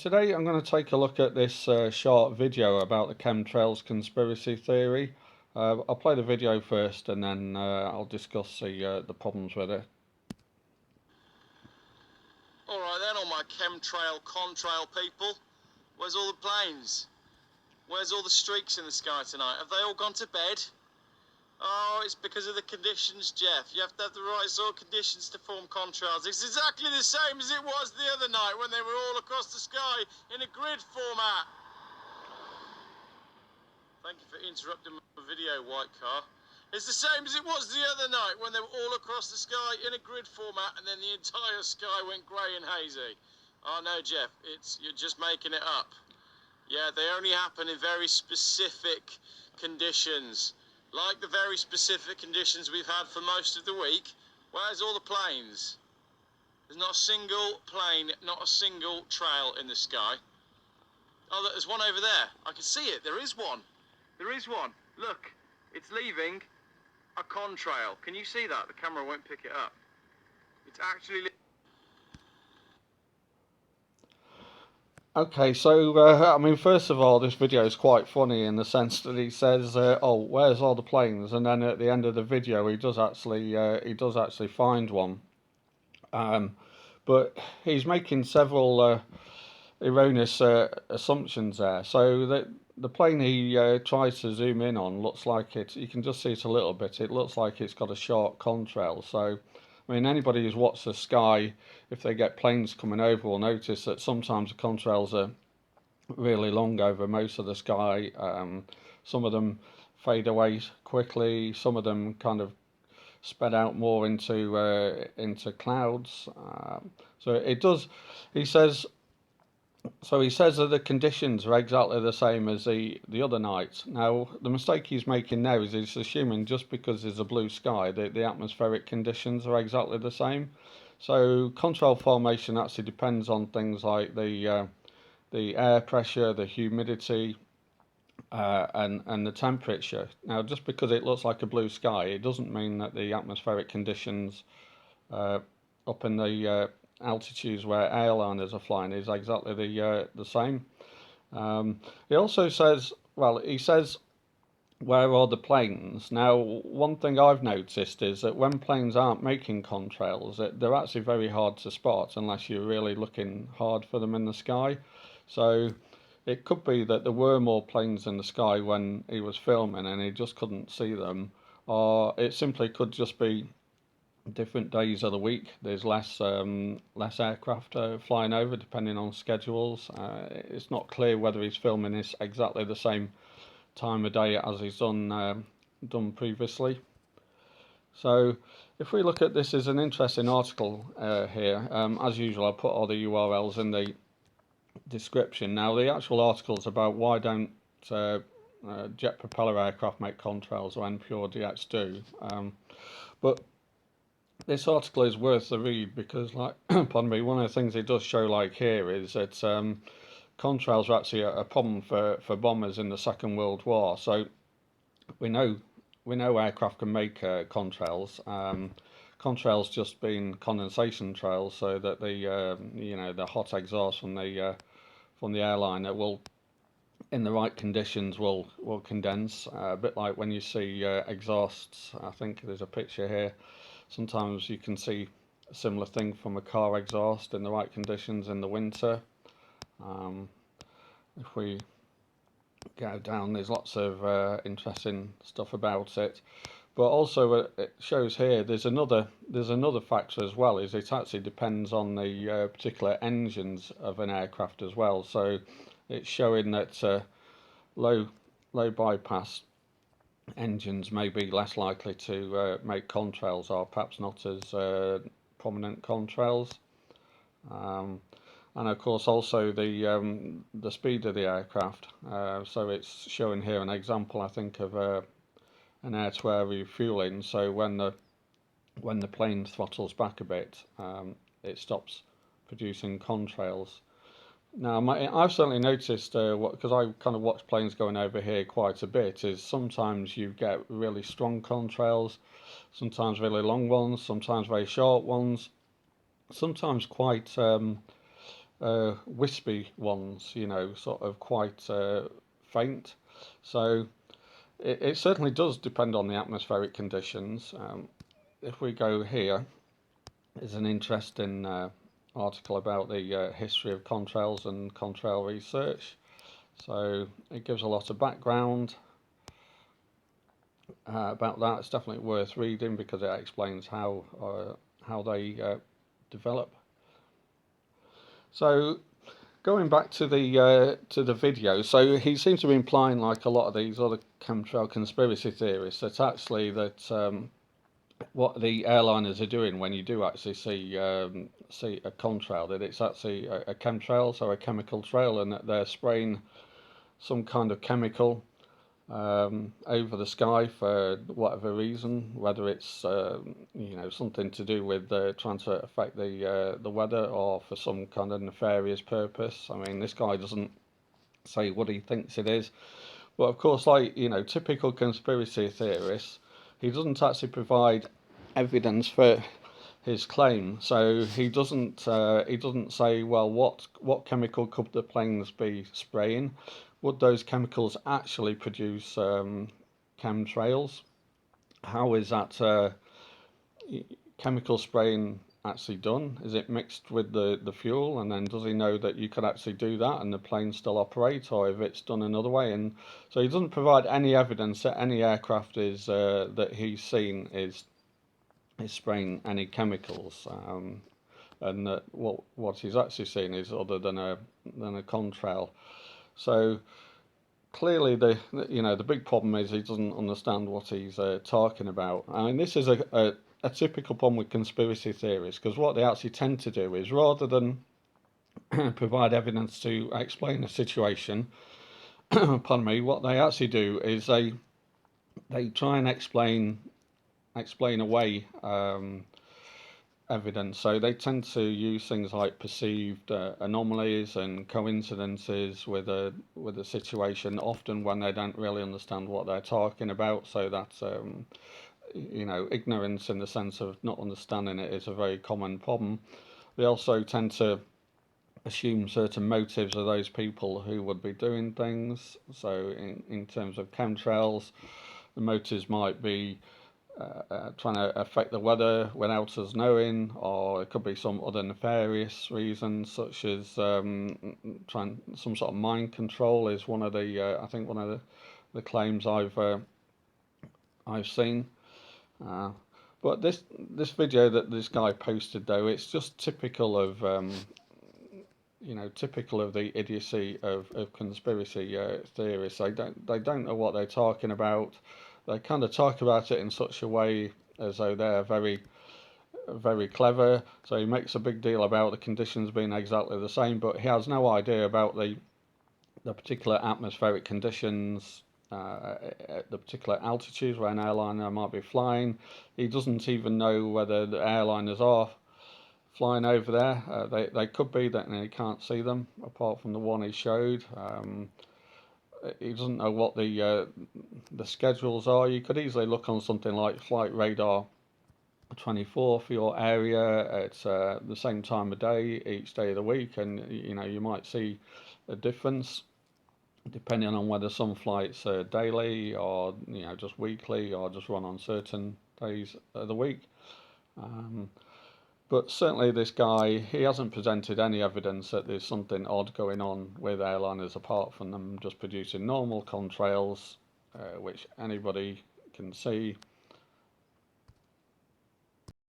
Today I'm going to take a look at this short video about the chemtrails conspiracy theory. I'll play the video first and then I'll discuss the problems with it. Alright then, all my chemtrail, contrail people. Where's all the planes? Where's all the streaks in the sky tonight? Have they all gone to bed? Oh, it's because of the conditions, Jeff. You have to have the right sort of conditions to form contrails. It's exactly the same as it was the other night when they were all across the sky in a grid format. Thank you for interrupting my video, white car. It's the same as it was the other night when they were all across the sky in a grid format and then the entire sky went grey and hazy. Oh no, Jeff, you're just making it up. Yeah, they only happen in very specific conditions. Like the very specific conditions we've had for most of the week. Where's all the planes? There's not a single plane, not a single trail in the sky. Oh, there's one over there. I can see it. There is one. There is one. Look, it's leaving a contrail. Can you see that? The camera won't pick it up. It's actually... Okay, so first of all, this video is quite funny in the sense that he says, "Oh, where's all the planes?" And then at the end of the video, he does actually find one. But he's making several erroneous assumptions there. So the plane he tries to zoom in on looks like it. You can just see it a little bit. It looks like it's got a short contrail. So, I mean, anybody who's watched the sky, if they get planes coming over, will notice that sometimes the contrails are really long over most of the sky. Some of them fade away quickly. Some of them kind of spread out more into clouds. So it does. He says. So he says that the conditions are exactly the same as the other night. Now, the mistake he's making now is he's assuming just because there's a blue sky, the atmospheric conditions are exactly the same. So contrail formation actually depends on things like the air pressure, the humidity, and the temperature. Now, just because it looks like a blue sky, it doesn't mean that the atmospheric conditions up in the altitudes where airliners are flying is exactly the same. He also says, well, he says, where are the planes? Now, one thing I've noticed is that when planes aren't making contrails, they're actually very hard to spot unless you're really looking hard for them in the sky. So it could be that there were more planes in the sky when he was filming and he just couldn't see them, or it simply could just be different days of the week. There's less aircraft flying over depending on schedules. It's not clear whether he's filming this exactly the same time of day as he's done previously. So if we look at this as an interesting article here, as usual, I'll put all the URLs in the description. Now, the actual article is about why don't jet propeller aircraft make contrails when pure DX do. But this article is worth the read because, like, pardon me, one of the things it does show, like here, is that contrails are actually a problem for bombers in the Second World War. So we know aircraft can make contrails. Contrails just being condensation trails, so that the hot exhaust from the airliner will, in the right conditions, will condense. A bit like when you see exhausts. I think there's a picture here. Sometimes you can see a similar thing from a car exhaust in the right conditions in the winter. If we go down, there's lots of interesting stuff about it. But also it shows here there's another factor as well, is it actually depends on the particular engines of an aircraft as well. So it's showing that low bypass engines may be less likely to make contrails, or perhaps not as prominent contrails. And of course also the speed of the aircraft. So it's showing here an example, I think, of an air-to-air refueling. So when the plane throttles back a bit, it stops producing contrails. Now, I've certainly noticed, because I kind of watch planes going over here quite a bit, is sometimes you get really strong contrails, sometimes really long ones, sometimes very short ones, sometimes quite wispy ones, sort of quite faint. So it certainly does depend on the atmospheric conditions. If we go here, there's an interesting article about the history of contrails and contrail research. So it gives a lot of background about that. It's definitely worth reading because it explains how they develop. So going back to the video, so he seems to be implying, like a lot of these other chemtrail conspiracy theorists, that actually what the airliners are doing when you do actually see a contrail, that it's actually a chemtrail, so a chemical trail, and that they're spraying some kind of chemical over the sky for whatever reason, whether it's something to do with trying to affect the weather, or for some kind of nefarious purpose. I mean, this guy doesn't say what he thinks it is, but of course, like typical conspiracy theorists, he doesn't actually provide evidence for his claim. So he doesn't say, well, what chemical could the planes be spraying? Would those chemicals actually produce chemtrails? How is that chemical spraying actually done? Is it mixed with the fuel, and then does he know that you could actually do that and the plane still operate, or if it's done another way? And so he doesn't provide any evidence that any aircraft is that he's seen is spraying any chemicals, and that what he's actually seen is other than a contrail. So clearly the big problem is he doesn't understand what he's talking about. I mean, this is a typical problem with conspiracy theories, because what they actually tend to do is, rather than provide evidence to explain a situation, pardon me, what they actually do is they try and explain away evidence. So they tend to use things like perceived anomalies and coincidences with a situation, often when they don't really understand what they're talking about. So that's ignorance in the sense of not understanding it is a very common problem. They also tend to assume certain motives of those people who would be doing things. So in terms of chemtrails, the motives might be trying to affect the weather without us knowing, or it could be some other nefarious reasons, such as trying some sort of mind control is one of the I think one of the claims I've seen. But this video that this guy posted, though, it's just typical of typical of the idiocy of conspiracy theorists. They don't know what they're talking about. They kind of talk about it in such a way as though they're very, very clever. So he makes a big deal about the conditions being exactly the same, but he has no idea about the particular atmospheric conditions at the particular altitudes where an airliner might be flying. He doesn't even know whether the airliners are flying over there. They could be that, and he can't see them apart from the one he showed. He doesn't know what the schedules are. You could easily look on something like Flight Radar 24 for your area at the same time of day each day of the week, and you might see a difference depending on whether some flights are daily, or just weekly, or just run on certain days of the week. But certainly this guy, he hasn't presented any evidence that there's something odd going on with airliners, apart from them just producing normal contrails, which anybody can see.